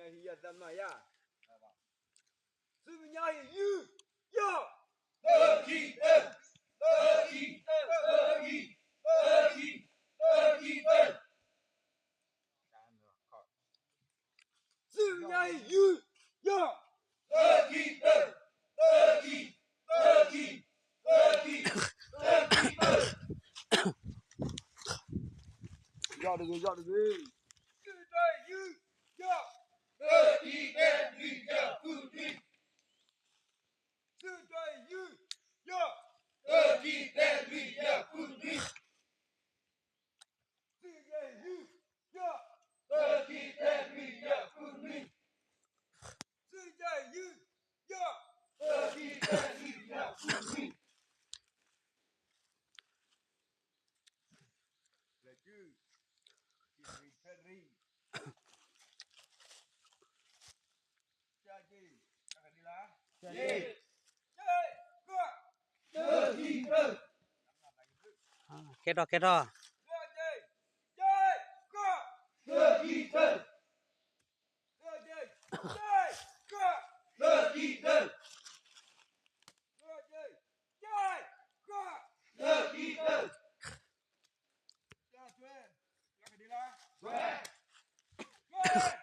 hiya sama ya. Sebenarnya you ya. Sebenarnya you ya. Dọn được rồi, dọn được rồi. Kết rồi, kết rồi. Go!